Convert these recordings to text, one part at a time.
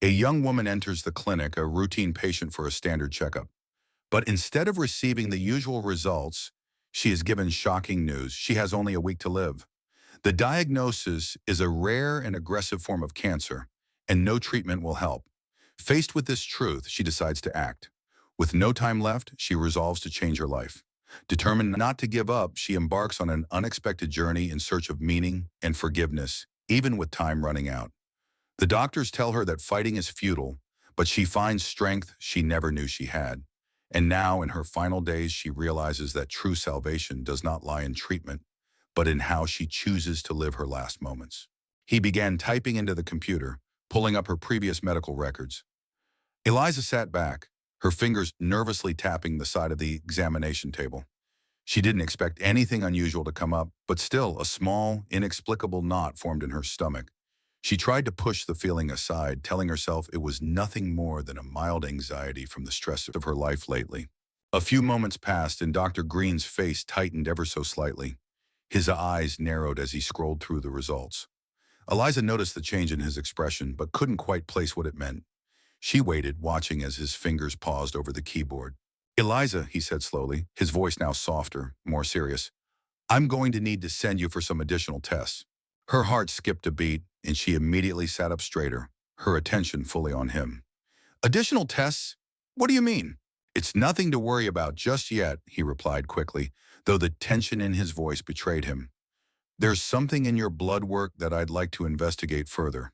A young woman enters the clinic, a routine patient for a standard checkup. But instead of receiving the usual results, she is given shocking news. She has only a week to live. The diagnosis is a rare and aggressive form of cancer, and no treatment will help. Faced with this truth, she decides to act. With no time left, she resolves to change her life. Determined not to give up, she embarks on an unexpected journey in search of meaning and forgiveness, even with time running out. The doctors tell her that fighting is futile, but she finds strength she never knew she had. And now, in her final days, she realizes that true salvation does not lie in treatment, but in how she chooses to live her last moments. He began typing into the computer, pulling up her previous medical records. Eliza sat back, her fingers nervously tapping the side of the examination table. She didn't expect anything unusual to come up, but still a small, inexplicable knot formed in her stomach. She tried to push the feeling aside, telling herself it was nothing more than a mild anxiety from the stress of her life lately. A few moments passed and Dr. Green's face tightened ever so slightly. His eyes narrowed as he scrolled through the results. Eliza noticed the change in his expression, but couldn't quite place what it meant. She waited, watching as his fingers paused over the keyboard. "Eliza," he said slowly, his voice now softer, more serious, "I'm going to need to send you for some additional tests." Her heart skipped a beat, and she immediately sat up straighter, her attention fully on him. "Additional tests? What do you mean?" "It's nothing to worry about just yet," he replied quickly, though the tension in his voice betrayed him. "There's something in your blood work that I'd like to investigate further.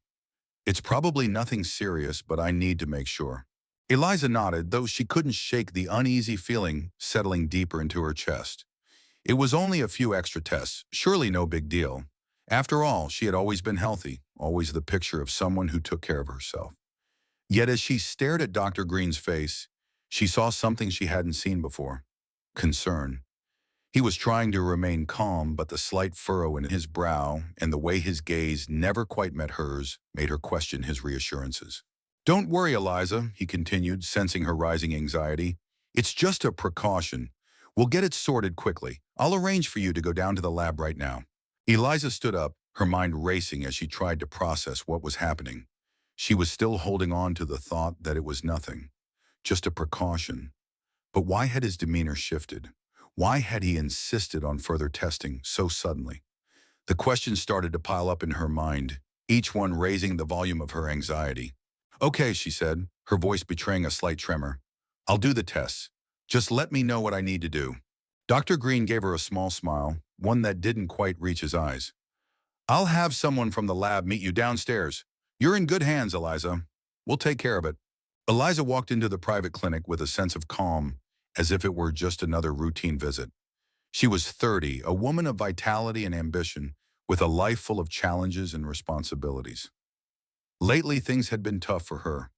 It's probably nothing serious, but I need to make sure." Eliza nodded, though she couldn't shake the uneasy feeling settling deeper into her chest. It was only a few extra tests, surely no big deal. After all, she had always been healthy, always the picture of someone who took care of herself. Yet as she stared at Dr. Green's face, she saw something she hadn't seen before: concern. He was trying to remain calm, but the slight furrow in his brow and the way his gaze never quite met hers made her question his reassurances. "Don't worry, Eliza," he continued, sensing her rising anxiety. "It's just a precaution. We'll get it sorted quickly. I'll arrange for you to go down to the lab right now." Eliza stood up, her mind racing as she tried to process what was happening. She was still holding on to the thought that it was nothing, just a precaution. But why had his demeanor shifted? Why had he insisted on further testing so suddenly? The questions started to pile up in her mind, each one raising the volume of her anxiety. "Okay," she said, her voice betraying a slight tremor. "I'll do the tests. Just let me know what I need to do." Dr. Green gave her a small smile, one that didn't quite reach his eyes. "I'll have someone from the lab meet you downstairs. You're in good hands, Eliza. We'll take care of it." Eliza walked into the private clinic with a sense of calm, as if it were just another routine visit. She was 30, a woman of vitality and ambition, with a life full of challenges and responsibilities. Lately, things had been tough for her.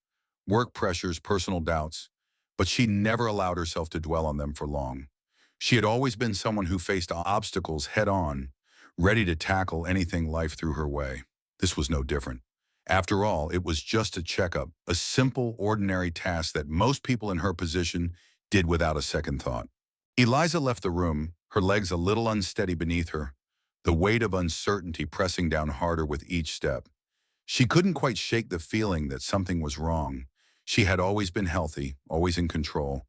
Work pressures, personal doubts, but she never allowed herself to dwell on them for long. She had always been someone who faced obstacles head-on, ready to tackle anything life threw her way. This was no different. After all, it was just a checkup, a simple, ordinary task that most people in her position did without a second thought. Eliza left the room, her legs a little unsteady beneath her, the weight of uncertainty pressing down harder with each step. She couldn't quite shake the feeling that something was wrong. She had always been healthy, always in control,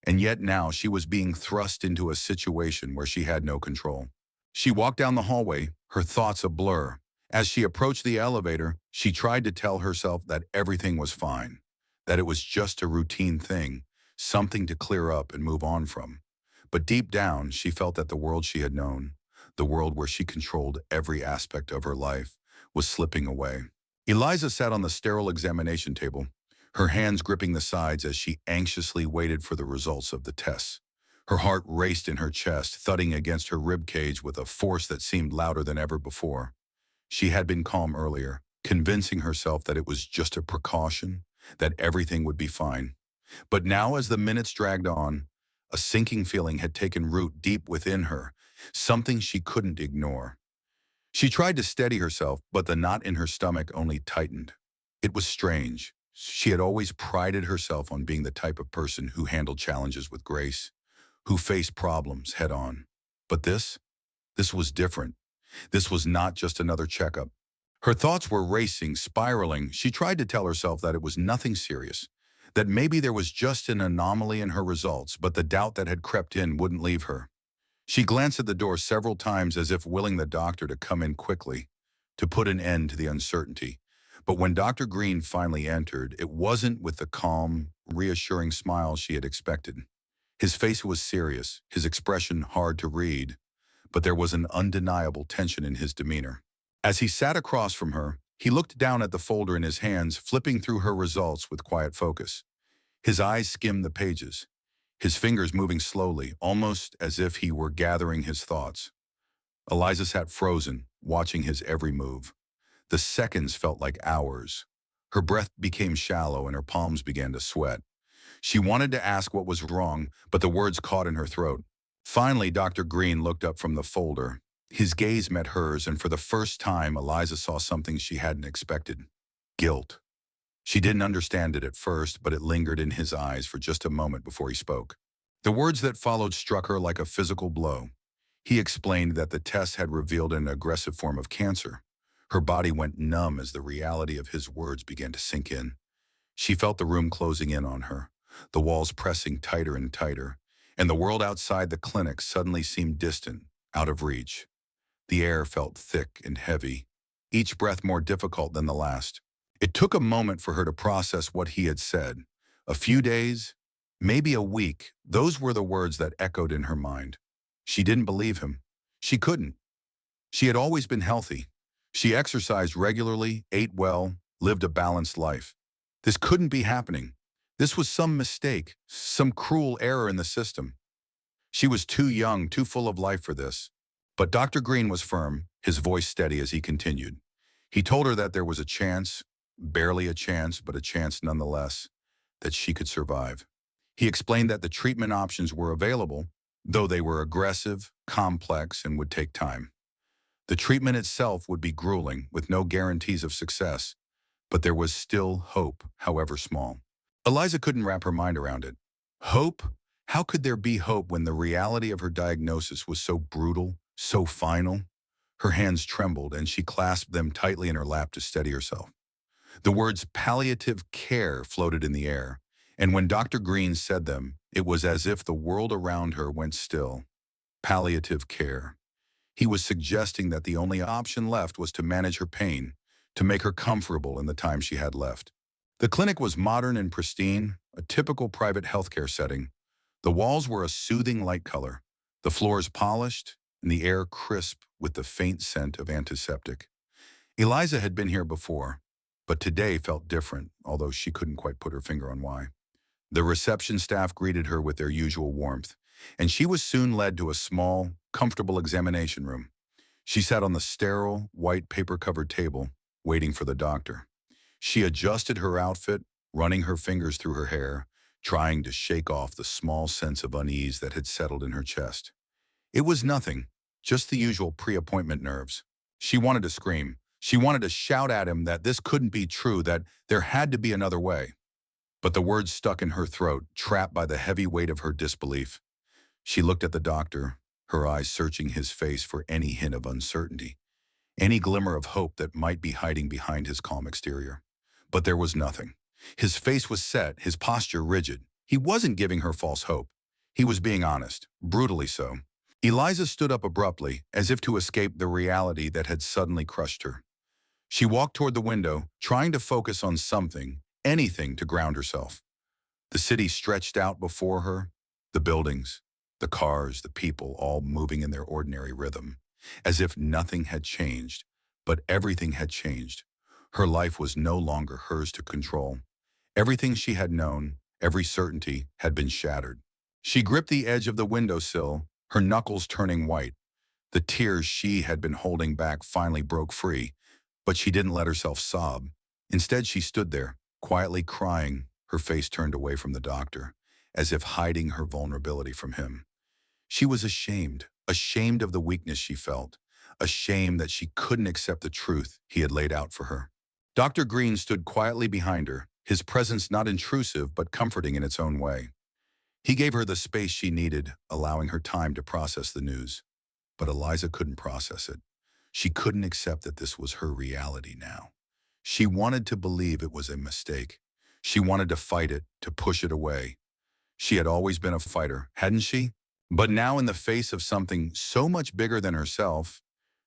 and yet now she was being thrust into a situation where she had no control. She walked down the hallway, her thoughts a blur. As she approached the elevator, she tried to tell herself that everything was fine, that it was just a routine thing, something to clear up and move on from. But deep down, she felt that the world she had known, the world where she controlled every aspect of her life, was slipping away. Eliza sat on the sterile examination table, her hands gripping the sides as she anxiously waited for the results of the tests. Her heart raced in her chest, thudding against her rib cage with a force that seemed louder than ever before. She had been calm earlier, convincing herself that it was just a precaution, that everything would be fine. But now, as the minutes dragged on, a sinking feeling had taken root deep within her, something she couldn't ignore. She tried to steady herself, but the knot in her stomach only tightened. It was strange. She had always prided herself on being the type of person who handled challenges with grace, who faced problems head-on. But this was different. This was not just another checkup. Her thoughts were racing, spiraling. She tried to tell herself that it was nothing serious, that maybe there was just an anomaly in her results, but the doubt that had crept in wouldn't leave her. She glanced at the door several times as if willing the doctor to come in quickly, to put an end to the uncertainty. But when Dr. Green finally entered, it wasn't with the calm, reassuring smile she had expected. His face was serious, his expression hard to read, but there was an undeniable tension in his demeanor. As he sat across from her, he looked down at the folder in his hands, flipping through her results with quiet focus. His eyes skimmed the pages, his fingers moving slowly, almost as if he were gathering his thoughts. Eliza sat frozen, watching his every move. The seconds felt like hours. Her breath became shallow and her palms began to sweat. She wanted to ask what was wrong, but the words caught in her throat. Finally, Dr. Green looked up from the folder. His gaze met hers, and for the first time, Eliza saw something she hadn't expected. Guilt. She didn't understand it at first, but it lingered in his eyes for just a moment before he spoke. The words that followed struck her like a physical blow. He explained that the test had revealed an aggressive form of cancer. Her body went numb as the reality of his words began to sink in. She felt the room closing in on her, the walls pressing tighter and tighter, and the world outside the clinic suddenly seemed distant, out of reach. The air felt thick and heavy, each breath more difficult than the last. It took a moment for her to process what he had said. A few days, maybe a week, those were the words that echoed in her mind. She didn't believe him. She couldn't. She had always been healthy. She exercised regularly, ate well, lived a balanced life. This couldn't be happening. This was some mistake, some cruel error in the system. She was too young, too full of life for this. But Dr. Green was firm, his voice steady as he continued. He told her that there was a chance, barely a chance, but a chance nonetheless, that she could survive. He explained that the treatment options were available, though they were aggressive, complex, and would take time. The treatment itself would be grueling, with no guarantees of success, but there was still hope, however small. Eliza couldn't wrap her mind around it. Hope? How could there be hope when the reality of her diagnosis was so brutal, so final? Her hands trembled, and she clasped them tightly in her lap to steady herself. The words palliative care floated in the air, and when Dr. Green said them, it was as if the world around her went still. Palliative care. He was suggesting that the only option left was to manage her pain, to make her comfortable in the time she had left. The clinic was modern and pristine, a typical private healthcare setting. The walls were a soothing light color, the floors polished, and the air crisp with the faint scent of antiseptic. Eliza had been here before, but today felt different, although she couldn't quite put her finger on why. The reception staff greeted her with their usual warmth, and she was soon led to a small, comfortable examination room. She sat on the sterile, white paper-covered table, waiting for the doctor. She adjusted her outfit, running her fingers through her hair, trying to shake off the small sense of unease that had settled in her chest. It was nothing, just the usual pre-appointment nerves. She wanted to scream. She wanted to shout at him that this couldn't be true, that there had to be another way. But the words stuck in her throat, trapped by the heavy weight of her disbelief. She looked at the doctor, her eyes searching his face for any hint of uncertainty, any glimmer of hope that might be hiding behind his calm exterior. But there was nothing. His face was set, his posture rigid. He wasn't giving her false hope. He was being honest, brutally so. Eliza stood up abruptly, as if to escape the reality that had suddenly crushed her. She walked toward the window, trying to focus on something, anything to ground herself. The city stretched out before her, the buildings, the cars, the people, all moving in their ordinary rhythm, as if nothing had changed, but everything had changed. Her life was no longer hers to control. Everything she had known, every certainty, had been shattered. She gripped the edge of the windowsill, her knuckles turning white. The tears she had been holding back finally broke free, but she didn't let herself sob. Instead, she stood there, quietly crying, her face turned away from the doctor, as if hiding her vulnerability from him. She was ashamed of the weakness she felt, ashamed that she couldn't accept the truth he had laid out for her. Dr. Green stood quietly behind her, his presence not intrusive but comforting in its own way. He gave her the space she needed, allowing her time to process the news. But Eliza couldn't process it. She couldn't accept that this was her reality now. She wanted to believe it was a mistake. She wanted to fight it, to push it away. She had always been a fighter, hadn't she? But now in the face of something so much bigger than herself,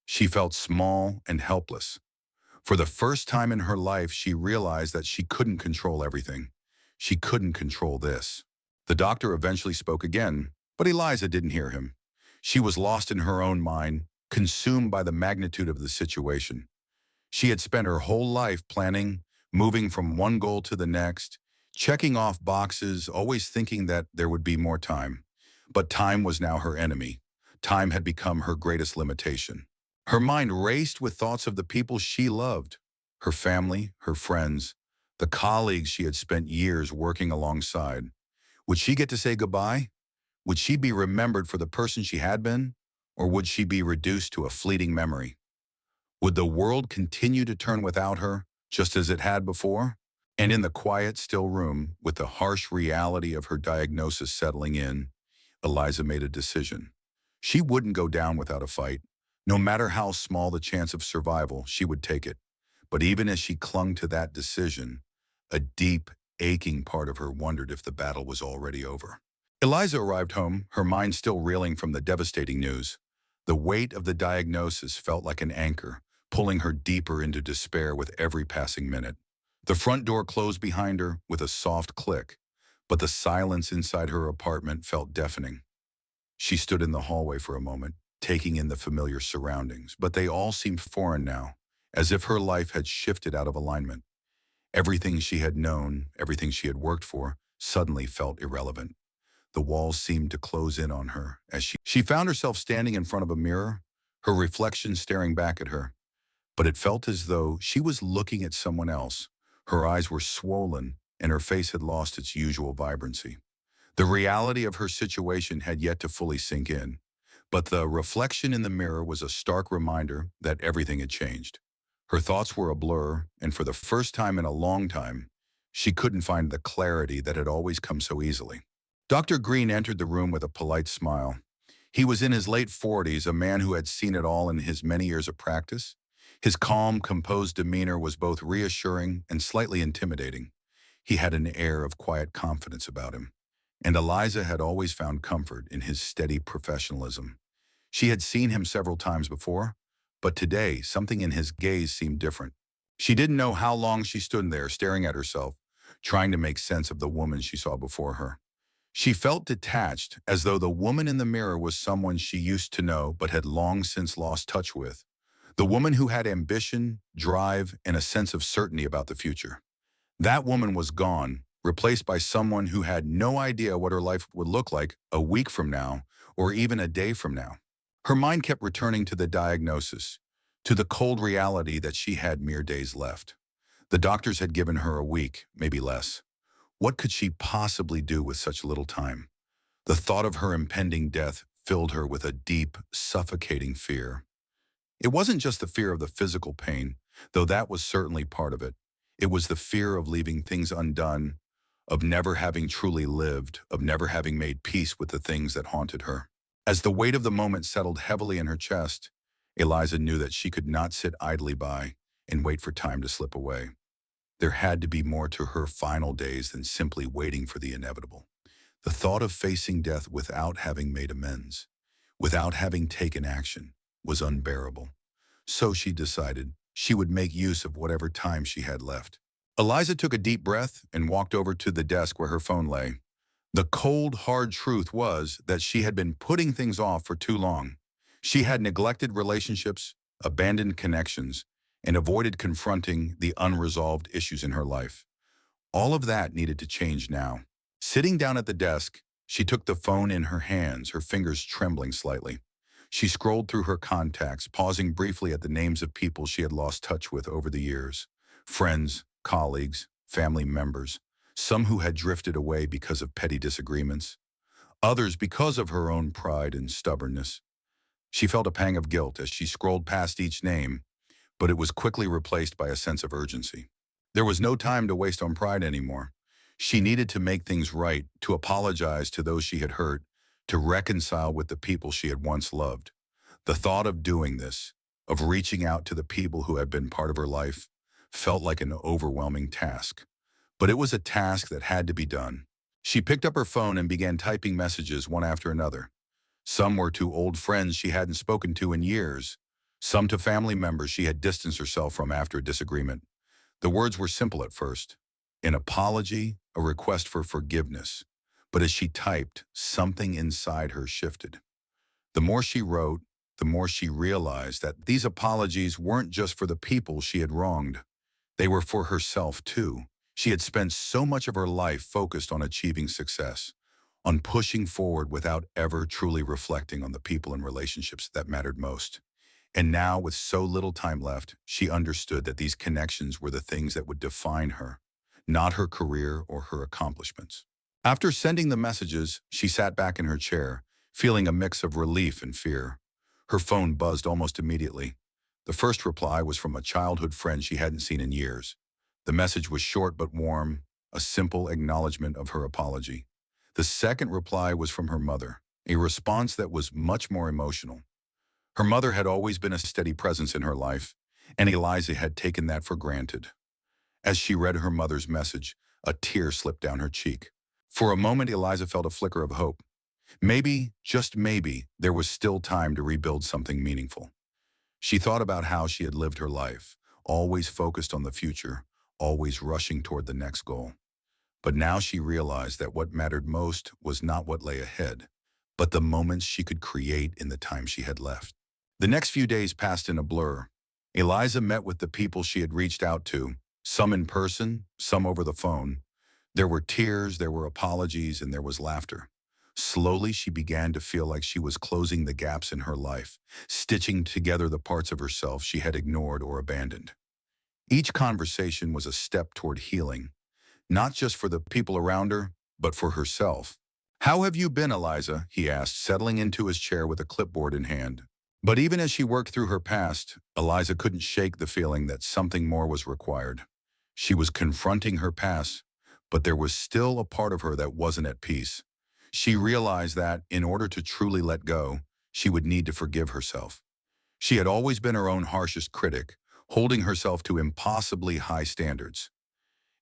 she felt small and helpless. For the first time in her life, she realized that she couldn't control everything. She couldn't control this. The doctor eventually spoke again, but Eliza didn't hear him. She was lost in her own mind, consumed by the magnitude of the situation. She had spent her whole life planning, moving from one goal to the next, checking off boxes, always thinking that there would be more time. But time was now her enemy. Time had become her greatest limitation. Her mind raced with thoughts of the people she loved, her family, her friends, the colleagues she had spent years working alongside. Would she get to say goodbye? Would she be remembered for the person she had been? Or would she be reduced to a fleeting memory? Would the world continue to turn without her, just as it had before? And in the quiet, still room, with the harsh reality of her diagnosis settling in, Eliza made a decision. She wouldn't go down without a fight. No matter how small the chance of survival, she would take it. But even as she clung to that decision, a deep, aching part of her wondered if the battle was already over. Eliza arrived home, her mind still reeling from the devastating news. The weight of the diagnosis felt like an anchor, pulling her deeper into despair with every passing minute. The front door closed behind her with a soft click, but the silence inside her apartment felt deafening. She stood in the hallway for a moment, taking in the familiar surroundings, but they all seemed foreign now, as if her life had shifted out of alignment. Everything she had known, everything she had worked for, suddenly felt irrelevant. The walls seemed to close in on her as she found herself standing in front of a mirror, her reflection staring back at her. But it felt as though she was looking at someone else. Her eyes were swollen, and her face had lost its usual vibrancy. The reality of her situation had yet to fully sink in, but the reflection in the mirror was a stark reminder that everything had changed. Her thoughts were a blur, and for the first time in a long time, she couldn't find the clarity that had always come so easily. Dr. Green entered the room with a polite smile. He was in his late 40s, a man who had seen it all in his many years of practice. His calm, composed demeanor was both reassuring and slightly intimidating. He had an air of quiet confidence about him, and Eliza had always found comfort in his steady professionalism. She had seen him several times before, but today something in his gaze seemed different. She didn't know how long she stood there staring at herself, trying to make sense of the woman she saw before her. She felt detached, as though the woman in the mirror was someone she used to know but had long since lost touch with. The woman who had ambition, drive, and a sense of certainty about the future. That woman was gone, replaced by someone who had no idea what her life would look like a week from now or even a day from now. Her mind kept returning to the diagnosis, to the cold reality that she had mere days left. The doctors had given her a week, maybe less. What could she possibly do with such little time? The thought of her impending death filled her with a deep, suffocating fear. It wasn't just the fear of the physical pain, though that was certainly part of it. It was the fear of leaving things undone, of never having truly lived, of never having made peace with the things that haunted her. As the weight of the moment settled heavily in her chest, Eliza knew that she could not sit idly by and wait for time to slip away. There had to be more to her final days than simply waiting for the inevitable. The thought of facing death without having made amends, without having taken action, was unbearable. So she decided she would make use of whatever time she had left. Eliza took a deep breath and walked over to the desk where her phone lay. The cold, hard truth was that she had been putting things off for too long. She had neglected relationships, abandoned connections, and avoided confronting the unresolved issues in her life. All of that needed to change now. Sitting down at the desk, she took the phone in her hands, her fingers trembling slightly. She scrolled through her contacts, pausing briefly at the names of people she had lost touch with over the years. Friends, colleagues, family members, some who had drifted away because of petty disagreements, others because of her own pride and stubbornness. She felt a pang of guilt as she scrolled past each name, but it was quickly replaced by a sense of urgency. There was no time to waste on pride anymore. She needed to make things right, to apologize to those she had hurt, to reconcile with the people she had once loved. The thought of doing this, of reaching out to the people who had been part of her life felt like an overwhelming task. But it was a task that had to be done. She picked up her phone and began typing messages one after another. Some were to old friends she hadn't spoken to in years, some to family members she had distanced herself from after a disagreement. The words were simple at first, an apology, a request for forgiveness. But as she typed, something inside her shifted. The more she wrote, the more she realized that these apologies weren't just for the people she had wronged. They were for herself, too. She had spent so much of her life focused on achieving success, on pushing forward without ever truly reflecting on the people and relationships that mattered most. And now, with so little time left, she understood that these connections were the things that would define her, not her career or her accomplishments. After sending the messages, she sat back in her chair, feeling a mix of relief and fear. Her phone buzzed almost immediately. The first reply was from a childhood friend she hadn't seen in years. The message was short but warm, a simple acknowledgement of her apology. The second reply was from her mother, a response that was much more emotional. Her mother had always been a steady presence in her life, and Eliza had taken that for granted. As she read her mother's message, a tear slipped down her cheek. For a moment, Eliza felt a flicker of hope. Maybe, just maybe, there was still time to rebuild something meaningful. She thought about how she had lived her life, always focused on the future, always rushing toward the next goal. But now she realized that what mattered most was not what lay ahead, but the moments she could create in the time she had left. The next few days passed in a blur. Eliza met with the people she had reached out to, some in person, some over the phone. There were tears, there were apologies, and there was laughter. Slowly, she began to feel like she was closing the gaps in her life, stitching together the parts of herself she had ignored or abandoned. Each conversation was a step toward healing, not just for the people around her, but for herself. "How have you been, Eliza?" he asked, settling into his chair with a clipboard in hand. But even as she worked through her past, Eliza couldn't shake the feeling that something more was required. She was confronting her past, but there was still a part of her that wasn't at peace. She realized that, in order to truly let go, she would need to forgive herself. She had always been her own harshest critic, holding herself to impossibly high standards.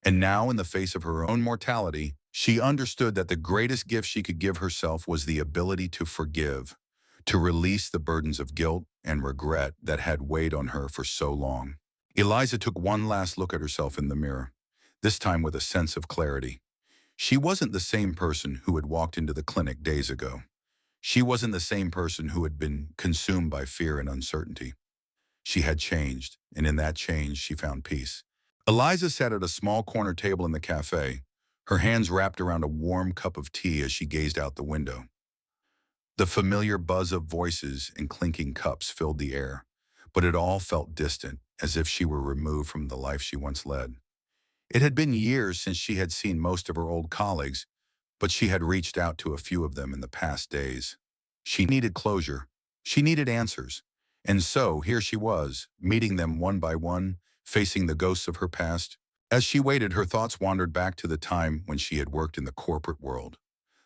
And now, in the face of her own mortality, she understood that the greatest gift she could give herself was the ability to forgive, to release the burdens of guilt and regret that had weighed on her for so long. Eliza took one last look at herself in the mirror, this time with a sense of clarity. She wasn't the same person who had walked into the clinic days ago. She wasn't the same person who had been consumed by fear and uncertainty. She had changed, and in that change, she found peace. Eliza sat at a small corner table in the cafe, her hands wrapped around a warm cup of tea as she gazed out the window. The familiar buzz of voices and clinking cups filled the air, but it all felt distant, as if she were removed from the life she once led. It had been years since she had seen most of her old colleagues, but she had reached out to a few of them in the past days. She needed closure. She needed answers. And so here she was, meeting them one by one, facing the ghosts of her past. As she waited, her thoughts wandered back to the time when she had worked in the corporate world.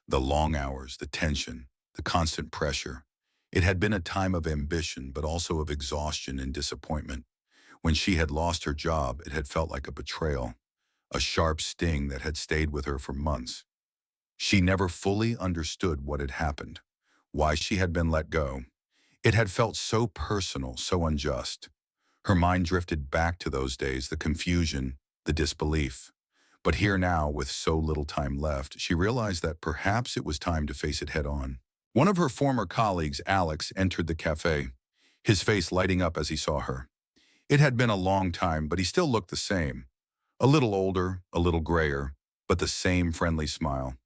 The long hours, the tension, the constant pressure. It had been a time of ambition, but also of exhaustion and disappointment. When she had lost her job, it had felt like a betrayal, a sharp sting that had stayed with her for months. She never fully understood what had happened, why she had been let go. It had felt so personal, so unjust. Her mind drifted back to those days, the confusion, the disbelief. But here now, with so little time left, she realized that perhaps it was time to face it head on. One of her former colleagues, Alex, entered the cafe, his face lighting up as he saw her. It had been a long time, but he still looked the same. A little older, a little grayer, but the same friendly smile.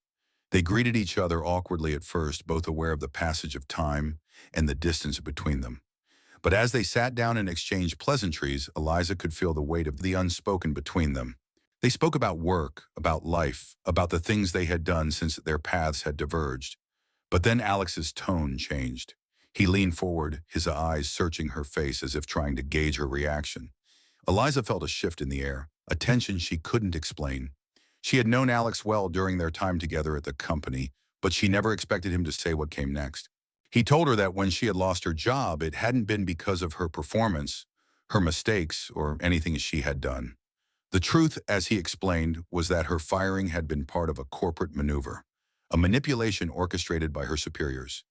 They greeted each other awkwardly at first, both aware of the passage of time and the distance between them. But as they sat down and exchanged pleasantries, Eliza could feel the weight of the unspoken between them. They spoke about work, about life, about the things they had done since their paths had diverged. But then Alex's tone changed. He leaned forward, his eyes searching her face as if trying to gauge her reaction. Eliza felt a shift in the air, a tension she couldn't explain. She had known Alex well during their time together at the company, but she never expected him to say what came next. He told her that when she had lost her job, it hadn't been because of her performance, her mistakes, or anything she had done. The truth, as he explained, was that her firing had been part of a corporate maneuver, a manipulation orchestrated by her superiors.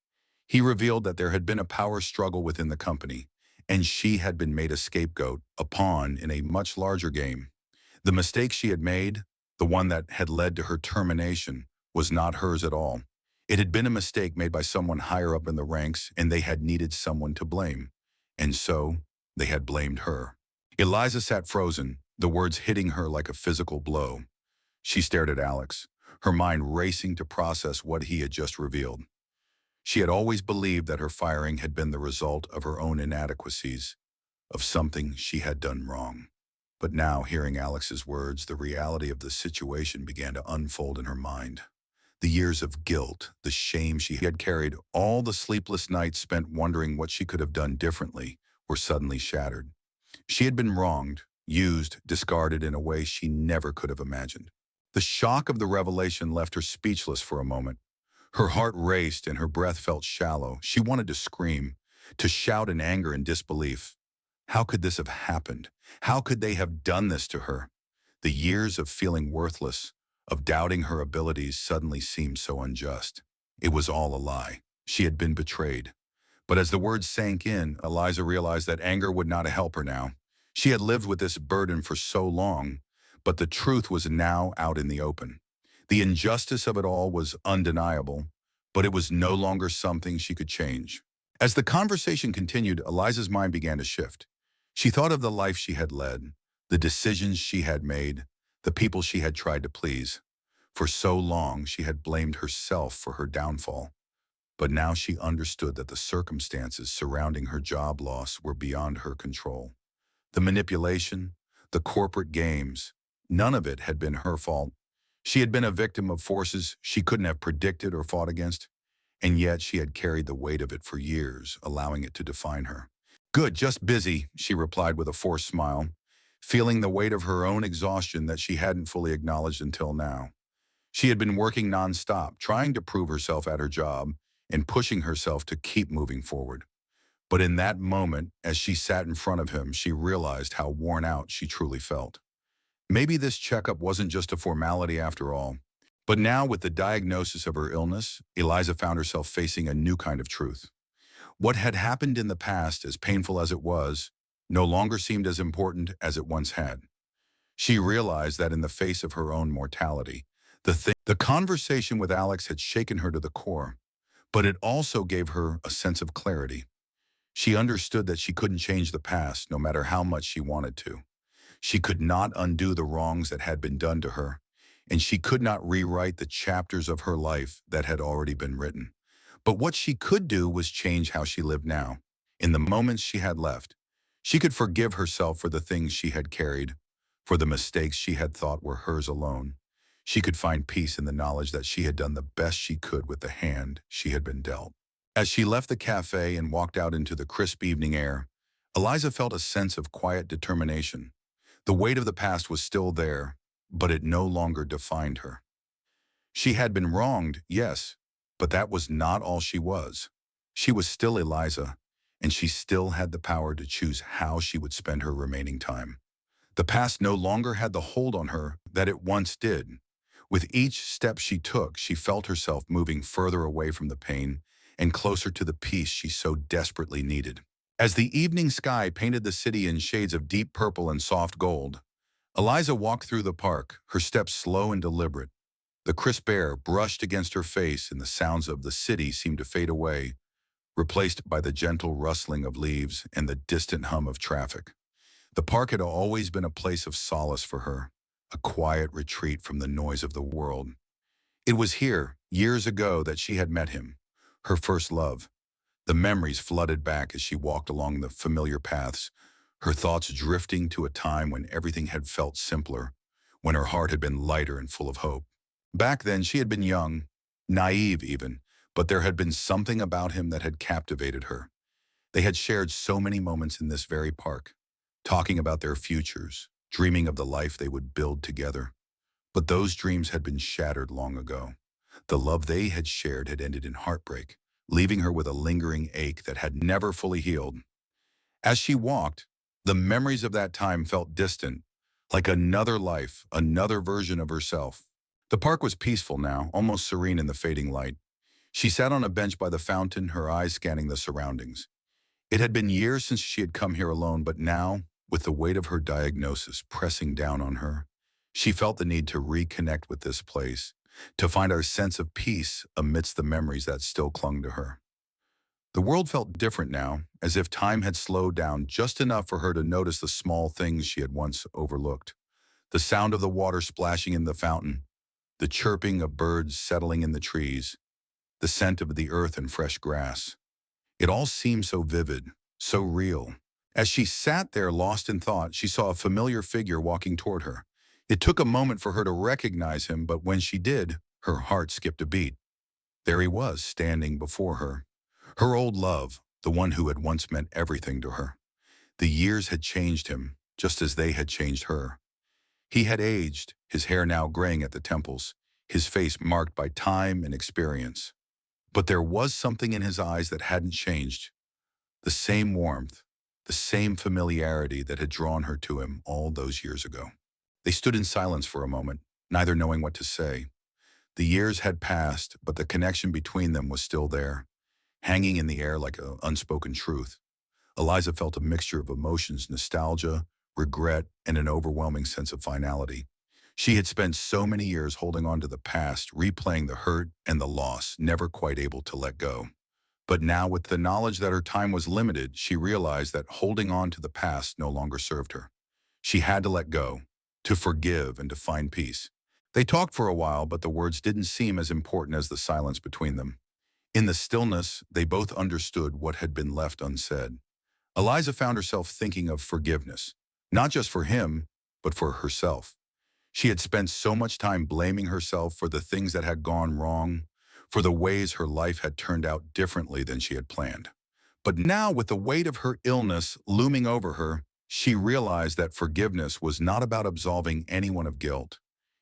He revealed that there had been a power struggle within the company, and she had been made a scapegoat, a pawn in a much larger game. The mistake she had made, the one that had led to her termination, was not hers at all. It had been a mistake made by someone higher up in the ranks, and they had needed someone to blame. And so, they had blamed her. Eliza sat frozen, the words hitting her like a physical blow. She stared at Alex, her mind racing to process what he had just revealed. She had always believed that her firing had been the result of her own inadequacies, of something she had done wrong. But now, hearing Alex's words, the reality of the situation began to unfold in her mind. The years of guilt, the shame she had carried, all the sleepless nights spent wondering what she could have done differently, were suddenly shattered. She had been wronged, used, discarded in a way she never could have imagined. The shock of the revelation left her speechless for a moment. Her heart raced and her breath felt shallow. She wanted to scream, to shout in anger and disbelief. How could this have happened? How could they have done this to her? The years of feeling worthless, of doubting her abilities suddenly seemed so unjust. It was all a lie. She had been betrayed. But as the words sank in, Eliza realized that anger would not help her now. She had lived with this burden for so long, but the truth was now out in the open. The injustice of it all was undeniable, but it was no longer something she could change. As the conversation continued, Eliza's mind began to shift. She thought of the life she had led, the decisions she had made, the people she had tried to please. For so long, she had blamed herself for her downfall. But now she understood that the circumstances surrounding her job loss were beyond her control. The manipulation, the corporate games, none of it had been her fault. She had been a victim of forces she couldn't have predicted or fought against, and yet she had carried the weight of it for years, allowing it to define her. "Good, just busy," she replied with a forced smile, feeling the weight of her own exhaustion that she hadn't fully acknowledged until now. She had been working nonstop, trying to prove herself at her job and pushing herself to keep moving forward. But in that moment, as she sat in front of him, she realized how worn out she truly felt. Maybe this checkup wasn't just a formality after all. But now, with the diagnosis of her illness, Eliza found herself facing a new kind of truth. What had happened in the past, as painful as it was, no longer seemed as important as it once had. She realized that in the face of her own mortality, the conversation with Alex had shaken her to the core, but it also gave her a sense of clarity. She understood that she couldn't change the past, no matter how much she wanted to. She could not undo the wrongs that had been done to her, and she could not rewrite the chapters of her life that had already been written. But what she could do was change how she lived now. In the moments she had left, she could forgive herself for the things she had carried, for the mistakes she had thought were hers alone. She could find peace in the knowledge that she had done the best she could with the hand she had been dealt. As she left the cafe and walked out into the crisp evening air, Eliza felt a sense of quiet determination. The weight of the past was still there, but it no longer defined her. She had been wronged, yes, but that was not all she was. She was still Eliza, and she still had the power to choose how she would spend her remaining time. The past no longer had the hold on her that it once did. With each step she took, she felt herself moving further away from the pain and closer to the peace she so desperately needed. As the evening sky painted the city in shades of deep purple and soft gold, Eliza walked through the park, her steps slow and deliberate. The crisp air brushed against her face and the sounds of the city seemed to fade away, replaced by the gentle rustling of leaves and the distant hum of traffic. The park had always been a place of solace for her, a quiet retreat from the noise of the world. It was here, years ago, that she had met him, her first love. The memories flooded back as she walked along the familiar paths, her thoughts drifting to a time when everything had felt simpler, when her heart had been lighter and full of hope. Back then, she had been young, naive even, but there had been something about him that had captivated her. They had shared so many moments in this very park, talking about their futures, dreaming of the life they would build together. But those dreams had been shattered long ago. The love they had shared had ended in heartbreak, leaving her with a lingering ache that had never fully healed. As she walked, the memories of that time felt distant, like another life, another version of herself. The park was peaceful now, almost serene in the fading light. She sat on a bench by the fountain, her eyes scanning the surroundings. It had been years since she had come here alone, but now, with the weight of her diagnosis pressing down on her, she felt the need to reconnect with this place, to find a sense of peace amidst the memories that still clung to her. The world felt different now, as if time had slowed down just enough for her to notice the small things she had once overlooked. The sound of the water splashing in the fountain, the chirping of birds settling in the trees, the scent of the earth and fresh grass. It all seemed so vivid, so real. As she sat there lost in thought, she saw a familiar figure walking toward her. It took a moment for her to recognize him, but when she did, her heart skipped a beat. There he was, standing before her. Her old love, the one who had once meant everything to her. The years had changed him, just as they had changed her. He had aged, his hair now graying at the temples, his face marked by time and experience. But there was something in his eyes that hadn't changed. The same warmth, the same familiarity that had drawn her to him all those years ago. They stood in silence for a moment, neither knowing what to say. The years had passed, but the connection between them was still there, hanging in the air like an unspoken truth. Eliza felt a mixture of emotions, nostalgia, regret, and an overwhelming sense of finality. She had spent so many years holding on to the past, replaying the hurt and the loss, never quite able to let go. But now, with the knowledge that her time was limited, she realized that holding on to the past no longer served her. She had to let go, to forgive and to find peace. They talked for a while, but the words didn't seem as important as the silence between them. In the stillness, they both understood what had been left unsaid. Eliza found herself thinking of forgiveness, not just for him, but for herself. She had spent so much time blaming herself for the things that had gone wrong, for the ways her life had turned out differently than she had planned. But now, with the weight of her illness looming over her, she realized that forgiveness was not about absolving anyone of guilt.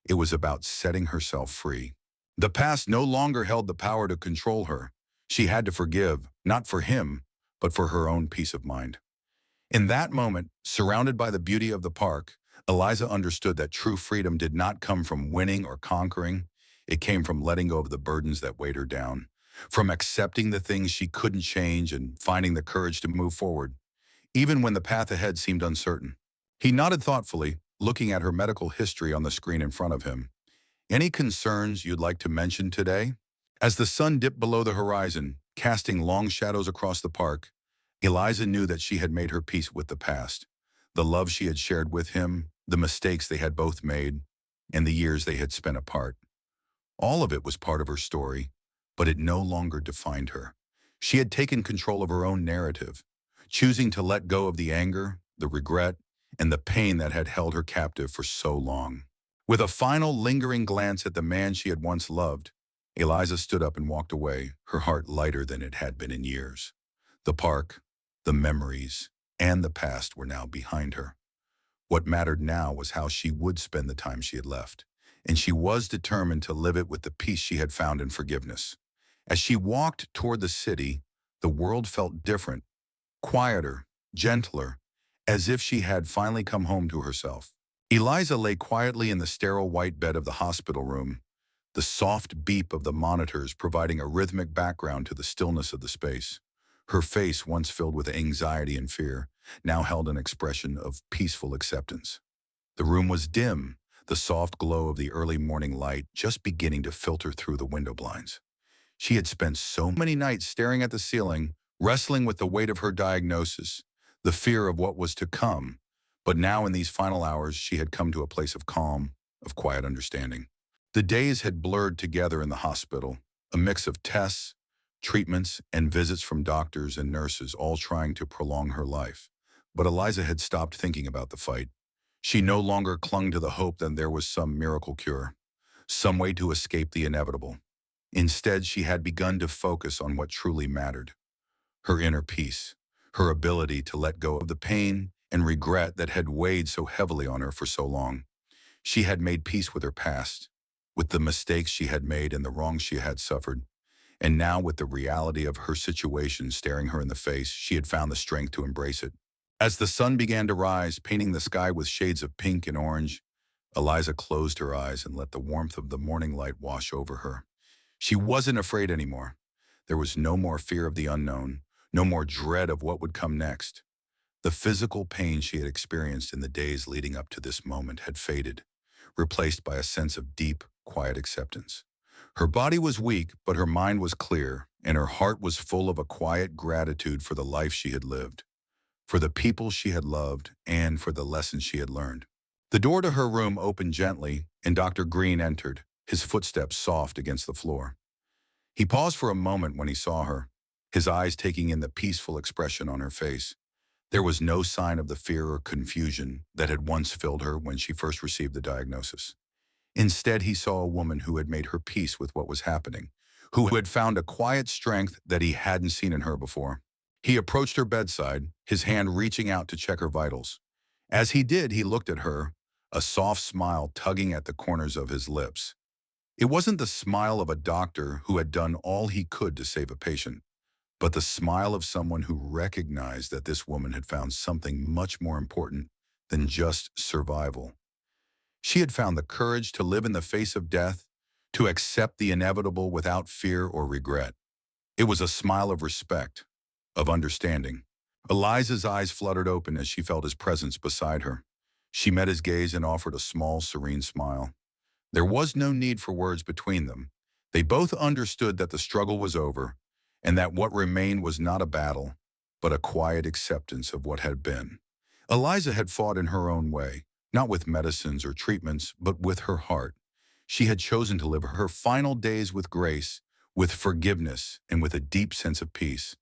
It was about setting herself free. The past no longer held the power to control her. She had to forgive, not for him, but for her own peace of mind. In that moment, surrounded by the beauty of the park, Eliza understood that true freedom did not come from winning or conquering. It came from letting go of the burdens that weighed her down, from accepting the things she couldn't change and finding the courage to move forward, even when the path ahead seemed uncertain. He nodded thoughtfully, looking at her medical history on the screen in front of him. Any concerns you'd like to mention today? As the sun dipped below the horizon, casting long shadows across the park, Eliza knew that she had made her peace with the past, the love she had shared with him, the mistakes they had both made, and the years they had spent apart. All of it was part of her story, but it no longer defined her. She had taken control of her own narrative, choosing to let go of the anger, the regret, and the pain that had held her captive for so long. With a final lingering glance at the man she had once loved, Eliza stood up and walked away, her heart lighter than it had been in years. The park, the memories, and the past were now behind her. What mattered now was how she would spend the time she had left, and she was determined to live it with the peace she had found in forgiveness. As she walked toward the city, the world felt different, quieter, gentler, as if she had finally come home to herself. Eliza lay quietly in the sterile white bed of the hospital room, the soft beep of the monitors providing a rhythmic background to the stillness of the space. Her face, once filled with anxiety and fear, now held an expression of peaceful acceptance. The room was dim, the soft glow of the early morning light just beginning to filter through the window blinds. She had spent so many nights staring at the ceiling, wrestling with the weight of her diagnosis, the fear of what was to come, but now in these final hours she had come to a place of calm, of quiet understanding. The days had blurred together in the hospital, a mix of tests, treatments, and visits from doctors and nurses, all trying to prolong her life. But Eliza had stopped thinking about the fight. She no longer clung to the hope that there was some miracle cure, some way to escape the inevitable. Instead, she had begun to focus on what truly mattered: her inner peace, her ability to let go of the pain and regret that had weighed so heavily on her for so long. She had made peace with her past, with the mistakes she had made and the wrongs she had suffered, And now, with the reality of her situation staring her in the face, she had found the strength to embrace it. As the sun began to rise, painting the sky with shades of pink and orange, Eliza closed her eyes and let the warmth of the morning light wash over her. She wasn't afraid anymore. There was no more fear of the unknown, no more dread of what would come next. The physical pain she had experienced in the days leading up to this moment had faded, replaced by a sense of deep, quiet acceptance. Her body was weak, but her mind was clear, and her heart was full of a quiet gratitude for the life she had lived, for the people she had loved, and for the lessons she had learned. The door to her room opened gently, and Dr. Green entered, his footsteps soft against the floor. He paused for a moment when he saw her, his eyes taking in the peaceful expression on her face. There was no sign of the fear or confusion that had once filled her when she first received the diagnosis. Instead, he saw a woman who had made her peace with what was happening, who had found a quiet strength that he hadn't seen in her before. He approached her bedside, his hand reaching out to check her vitals. As he did, he looked at her, a soft smile tugging at the corners of his lips. It wasn't the smile of a doctor who had done all he could to save a patient, but the smile of someone who recognized that this woman had found something much more important than just survival. She had found the courage to live in the face of death, to accept the inevitable without fear or regret. It was a smile of respect, of understanding. Eliza's eyes fluttered open as she felt his presence beside her. She met his gaze and offered a small, serene smile. There was no need for words between them. They both understood that the struggle was over, and that what remained was not a battle, but a quiet acceptance of what had been. Eliza had fought in her own way, not with medicines or treatments, but with her heart. She had chosen to live her final days with grace, with forgiveness, and with a deep sense of peace.